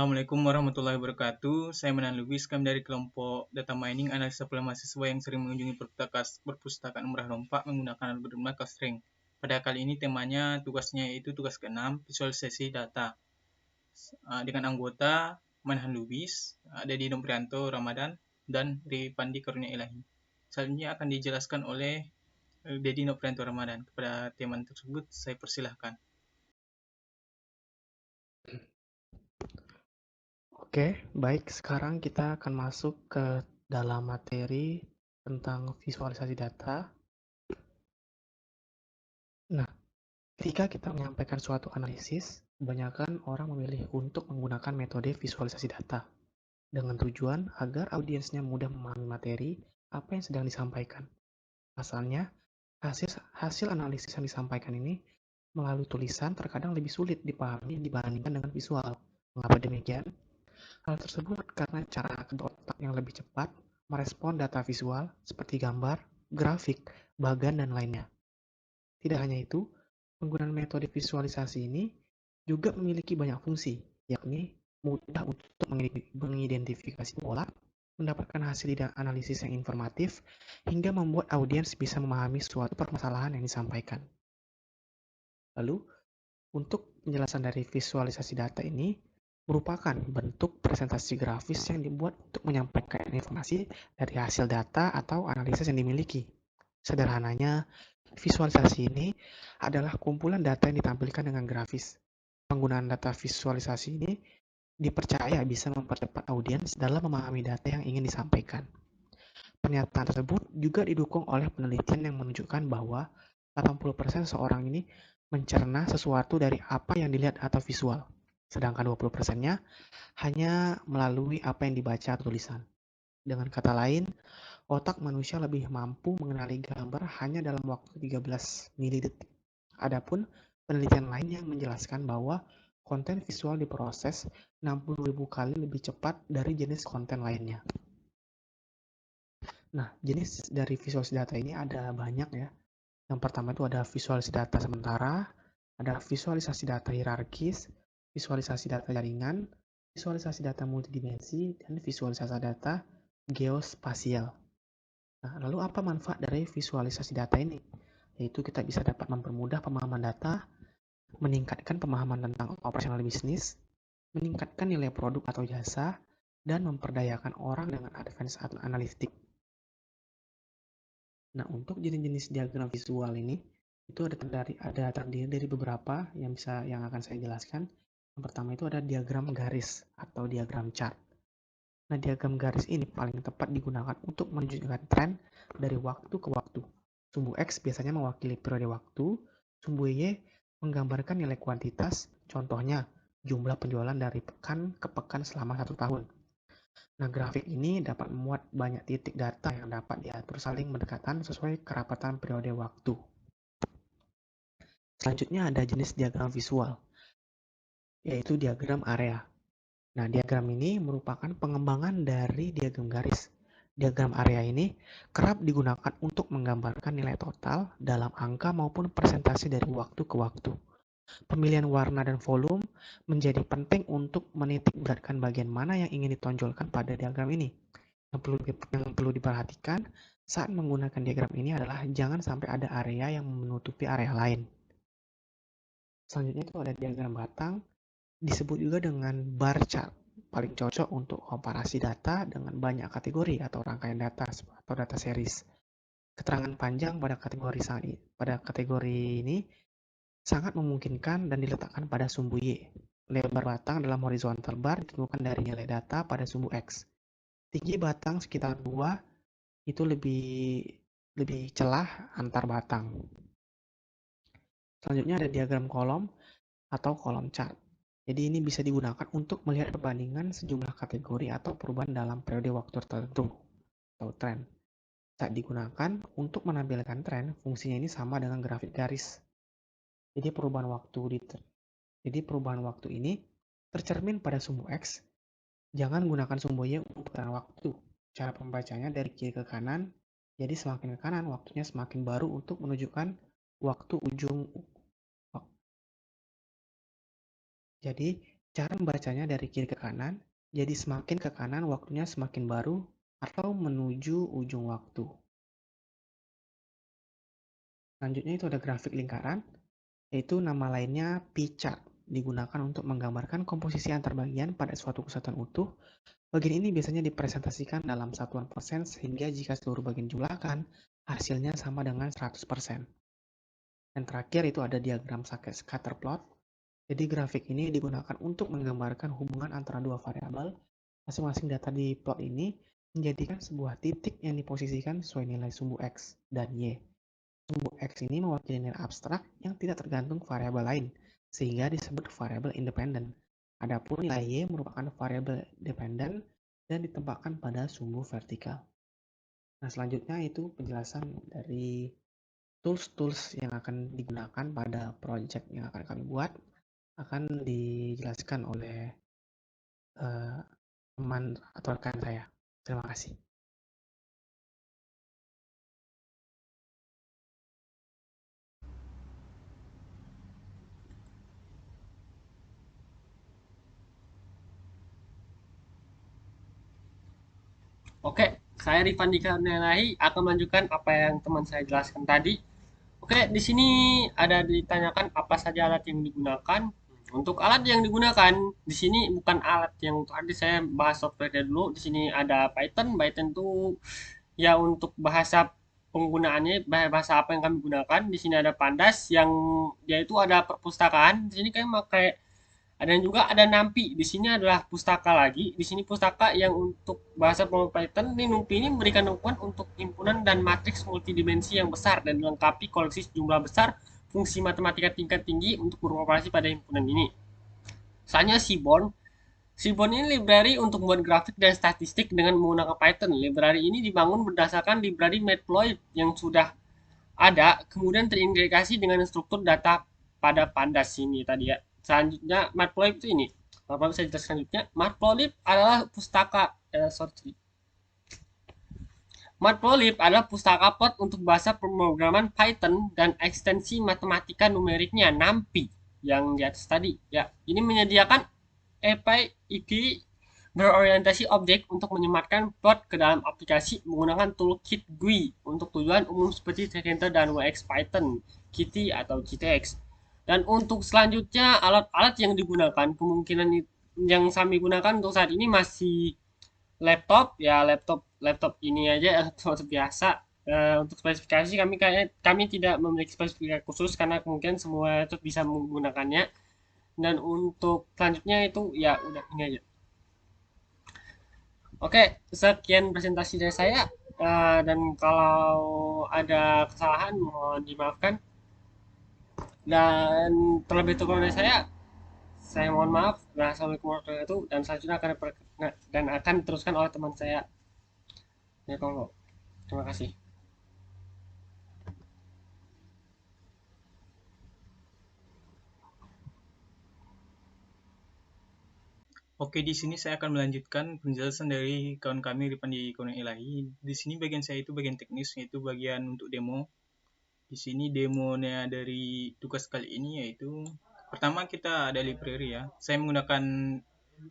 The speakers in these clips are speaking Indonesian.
Assalamualaikum warahmatullahi wabarakatuh. Saya Menan Lubis, kami dari kelompok Data Mining Analisa Pola Mahasiswa yang sering mengunjungi perpustakaan Umrah Rompak menggunakan algoritma clustering. Pada kali ini temanya tugasnya yaitu tugas ke-6, visualisasi data. Dengan anggota Menan Lubis, Dedi Noprianto Ramadan, dan Ripandi Karunia Ilahi. Selanjutnya akan dijelaskan oleh Dedi Noprianto Ramadan. Kepada teman tersebut, saya persilahkan. Oke, baik. Sekarang kita akan masuk ke dalam materi tentang visualisasi data. Nah, ketika kita menyampaikan suatu analisis, kebanyakan orang memilih untuk menggunakan metode visualisasi data dengan tujuan agar audiensnya mudah memahami materi apa yang sedang disampaikan. Asalnya, hasil analisis yang disampaikan ini melalui tulisan terkadang lebih sulit dipahami dibandingkan dengan visual. Mengapa demikian? Hal tersebut karena cara kedua otak yang lebih cepat merespon data visual seperti gambar, grafik, bagan, dan lainnya. Tidak hanya itu, penggunaan metode visualisasi ini juga memiliki banyak fungsi, yakni mudah untuk mengidentifikasi pola, mendapatkan hasil analisis yang informatif, hingga membuat audiens bisa memahami suatu permasalahan yang disampaikan. Lalu, untuk penjelasan dari visualisasi data ini merupakan bentuk presentasi grafis yang dibuat untuk menyampaikan informasi dari hasil data atau analisis yang dimiliki. Sederhananya, visualisasi ini adalah kumpulan data yang ditampilkan dengan grafis. Penggunaan data visualisasi ini dipercaya bisa mempercepat audiens dalam memahami data yang ingin disampaikan. Pernyataan tersebut juga didukung oleh penelitian yang menunjukkan bahwa 80% seorang ini mencerna sesuatu dari apa yang dilihat atau visual, sedangkan 20%-nya hanya melalui apa yang dibaca atau tulisan. Dengan kata lain, otak manusia lebih mampu mengenali gambar hanya dalam waktu 13 milidetik. Adapun penelitian lain yang menjelaskan bahwa konten visual diproses 60.000 kali lebih cepat dari jenis konten lainnya. Nah, jenis dari visualisasi data ini ada banyak ya. Yang pertama itu ada visualisasi data sementara, ada visualisasi data hierarkis, visualisasi data jaringan, visualisasi data multidimensi, dan visualisasi data geospasial. Nah, lalu apa manfaat dari visualisasi data ini? Yaitu kita bisa dapat mempermudah pemahaman data, meningkatkan pemahaman tentang operasional bisnis, meningkatkan nilai produk atau jasa, dan memperdayakan orang dengan advance analitik. Nah, untuk jenis-jenis diagram visual ini itu ada terdiri dari beberapa yang akan saya jelaskan. Yang pertama itu ada diagram garis atau diagram chart. Nah, diagram garis ini paling tepat digunakan untuk menunjukkan tren dari waktu ke waktu. Sumbu X biasanya mewakili periode waktu, sumbu Y menggambarkan nilai kuantitas, contohnya jumlah penjualan dari pekan ke pekan selama 1 tahun. Nah, grafik ini dapat memuat banyak titik data yang dapat diatur saling berdekatan sesuai kerapatan periode waktu. Selanjutnya ada jenis diagram visual, yaitu diagram area. Nah, diagram ini merupakan pengembangan dari diagram garis. Diagram area ini kerap digunakan untuk menggambarkan nilai total dalam angka maupun persentase dari waktu ke waktu. Pemilihan warna dan volume menjadi penting untuk menitikberatkan bagian mana yang ingin ditonjolkan pada diagram ini. Yang perlu diperhatikan saat menggunakan diagram ini adalah jangan sampai ada area yang menutupi area lain. Selanjutnya itu ada diagram batang, disebut juga dengan bar chart. Paling cocok untuk komparasi data dengan banyak kategori atau rangkaian data atau data series. Keterangan panjang pada kategori ini sangat memungkinkan dan diletakkan pada sumbu Y. Lebar batang dalam horizontal bar ditentukan dari nilai data pada sumbu X. Tinggi batang sekitar 2 itu lebih celah antar batang. Selanjutnya ada diagram kolom atau kolom chart. Jadi ini bisa digunakan untuk melihat perbandingan sejumlah kategori atau perubahan dalam periode waktu tertentu atau tren. Saat digunakan untuk menampilkan tren, fungsinya ini sama dengan grafik garis. Jadi perubahan waktu ini tercermin pada sumbu X. Jangan gunakan sumbu Y untuk tren waktu. Cara pembacanya dari kiri ke kanan. Jadi semakin ke kanan waktunya semakin baru untuk menunjukkan waktu ujung. Jadi Cara membacanya dari kiri ke kanan, jadi semakin ke kanan waktunya semakin baru atau menuju ujung waktu. Selanjutnya itu ada grafik lingkaran, yaitu nama lainnya pie chart, digunakan untuk menggambarkan komposisi antar bagian pada suatu kesatuan utuh. Bagian ini biasanya dipresentasikan dalam satuan persen sehingga jika seluruh bagian jumlahkan, hasilnya sama dengan 100%. Dan terakhir itu ada diagram scatter plot. Jadi grafik ini digunakan untuk menggambarkan hubungan antara dua variabel. Masing-masing data di plot ini menjadikan sebuah titik yang diposisikan sesuai nilai sumbu X dan Y. Sumbu X ini mewakili nilai abstrak yang tidak tergantung variabel lain, sehingga disebut variabel independen. Adapun nilai Y merupakan variabel dependen dan ditempatkan pada sumbu vertikal. Nah, selanjutnya itu penjelasan dari tools-tools yang akan digunakan pada project yang akan kami buat akan dijelaskan oleh teman atau rekan saya. Terima kasih. Oke, saya Rifan Dika Nelahi akan melanjutkan apa yang teman saya jelaskan tadi. Oke, di sini ada ditanyakan apa saja alat yang digunakan. Untuk alat yang digunakan di sini bukan alat yang tadi saya bahas software dulu. Di sini ada Python. Python itu ya untuk bahasa penggunaannya bahasa apa yang kami gunakan. Di sini ada Pandas yang yaitu ada perpustakaan. Di sini kami pakai dan juga ada NumPy. Di sini adalah pustaka lagi. Di sini pustaka yang untuk bahasa Python. Ini NumPy ini memberikan dukungan untuk himpunan dan matriks multidimensi yang besar dan dilengkapi koleksi jumlah besar fungsi matematika tingkat tinggi untuk beroperasi pada himpunan ini. Misalnya Seaborn. Seaborn ini library untuk membuat grafik dan statistik dengan menggunakan Python. Library ini dibangun berdasarkan library Matplotlib yang sudah ada, kemudian terintegrasi dengan struktur data pada Pandas ini tadi ya. Selanjutnya Matplotlib itu ini. Bapak bisa jelaskan selanjutnya. Matplotlib adalah pustaka Matplotlib adalah pustaka plot untuk bahasa pemrograman Python dan ekstensi matematika numeriknya NumPy yang di atas tadi. Ya, ini menyediakan API berorientasi objek untuk menyematkan plot ke dalam aplikasi menggunakan toolkit GUI untuk tujuan umum seperti Tkinter dan WX Python, Kitty atau GTX. Dan untuk selanjutnya alat-alat yang digunakan kemungkinan yang kami gunakan untuk saat ini masih laptop ya laptop ini aja laptop biasa. Untuk spesifikasi kami tidak memiliki spesifikasi khusus karena kemungkinan semua laptop bisa menggunakannya. Dan untuk selanjutnya itu ya udah ini aja. Oke, sekian presentasi dari saya. Dan kalau ada kesalahan mohon dimaafkan. Dan terlebih dari saya mohon maaf. Assalamualaikum warahmatullahi wabarakatuh. Dan selanjutnya akan diteruskan oleh teman saya. Ya, Kongo. Terima kasih. Oke, di sini saya akan melanjutkan penjelasan dari kawan kami Rifan di Kawan Ilahi. Di sini bagian saya itu bagian teknis, yaitu bagian untuk demo. Di sini demonya dari tugas kali ini yaitu pertama kita ada library ya. Saya menggunakan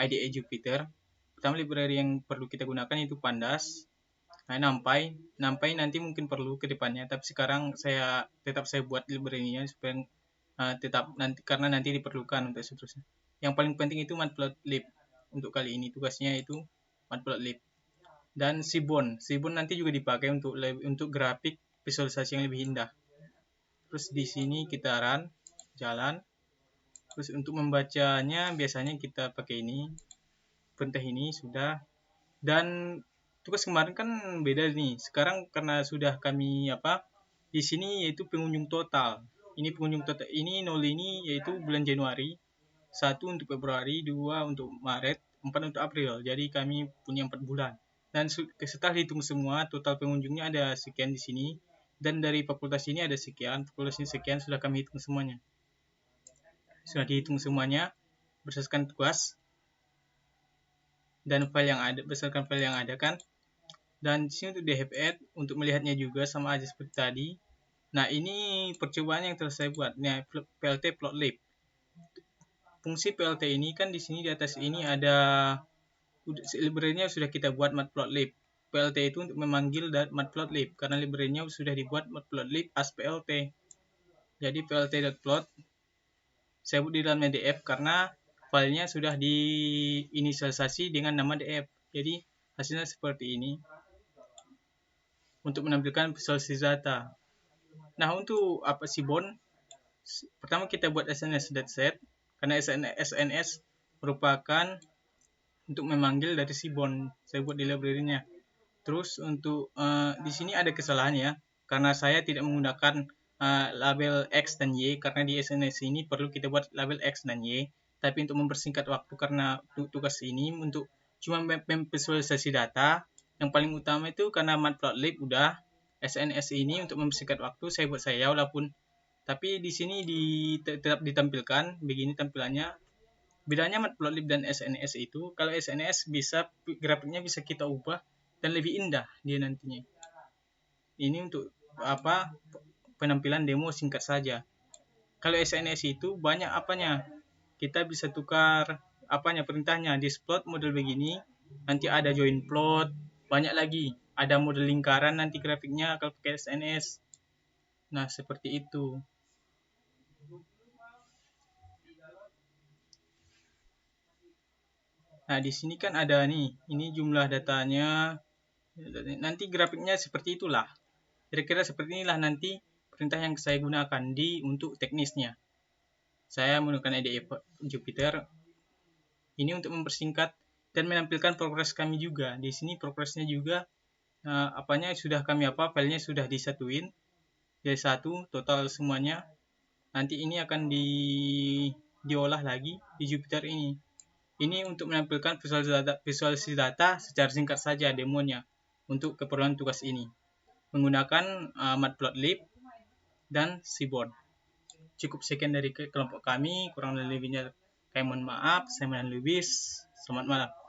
IDE Jupyter. Pertama library yang perlu kita gunakan itu Pandas. Nah, NumPy nanti mungkin perlu ke depannya, tapi sekarang saya buat library-nya supaya tetap nanti karena nanti diperlukan untuk seterusnya. Yang paling penting itu Matplotlib. Untuk kali ini tugasnya itu Matplotlib. Dan Seaborn nanti juga dipakai untuk grafik visualisasi yang lebih indah. Terus di sini kita jalan. Terus untuk membacanya biasanya kita pakai ini, perintah ini sudah. Dan tugas kemarin kan beda nih. Sekarang karena sudah kami di sini yaitu pengunjung total. Ini pengunjung total. Ini 0 ini yaitu bulan Januari, 1 untuk Februari, 2 untuk Maret, 4 untuk April. Jadi kami punya 4 bulan. Dan setelah dihitung semua, total pengunjungnya ada sekian di sini. Dan dari fakultas ini ada sekian, fakultas ini sekian, sudah kami hitung semuanya. Sudah dihitung semuanya berdasarkan tugas dan file yang ada, berdasarkan file yang ada kan. Dan di sini untuk DHPAD untuk melihatnya juga sama aja seperti tadi. Nah, ini percobaan yang telah saya buat. Nah, PLT Plotlib. fungsi PLT ini kan di sini di atas ini ada library-nya sudah kita buat matplotlib. PLT itu untuk memanggil matplotlib karena library-nya sudah dibuat matplotlib as PLT. Jadi plt.plot saya buat di dalam df karena filenya sudah diinisialisasi dengan nama df. Jadi hasilnya seperti ini untuk menampilkan visualisasi data. Nah, untuk apa Seaborn? Pertama kita buat sns.set karena sns merupakan untuk memanggil dari Seaborn. Saya buat di library-nya. Terus untuk di sini ada kesalahan ya, karena saya tidak menggunakan label X dan Y karena di SNS ini perlu kita buat label X dan Y. Tapi untuk mempersingkat waktu karena tugas ini untuk cuma memvisualisasi data, yang paling utama itu karena matplotlib udah, SNS ini untuk mempersingkat waktu saya buat walaupun tapi di sini tetap ditampilkan begini tampilannya. Bedanya matplotlib dan SNS itu, kalau SNS bisa grafiknya bisa kita ubah dan lebih indah dia nantinya. Ini untuk apa penampilan demo singkat saja. Kalau SNS itu banyak apanya. Kita bisa tukar apanya perintahnya. Displot model begini, nanti ada join plot, banyak lagi. Ada model lingkaran nanti grafiknya kalau pakai SNS. Nah, seperti itu. Nah, di sini kan ada nih, ini jumlah datanya. Nanti grafiknya seperti itulah. Kira-kira seperti inilah nanti perintah yang saya gunakan untuk teknisnya. Saya menggunakan IDE Jupyter ini untuk mempersingkat dan menampilkan progres kami juga. Di sini progresnya juga apanya sudah kami filenya sudah disatuin jadi satu total semuanya. Nanti ini akan diolah lagi di Jupyter ini. Ini untuk menampilkan visualisasi data secara singkat saja demonya untuk keperluan tugas ini menggunakan matplotlib dan Seaborn. Cukup sekian dari kelompok kami, kurang lebihnya kami mohon maaf. Saya Manan Lubis, selamat malam.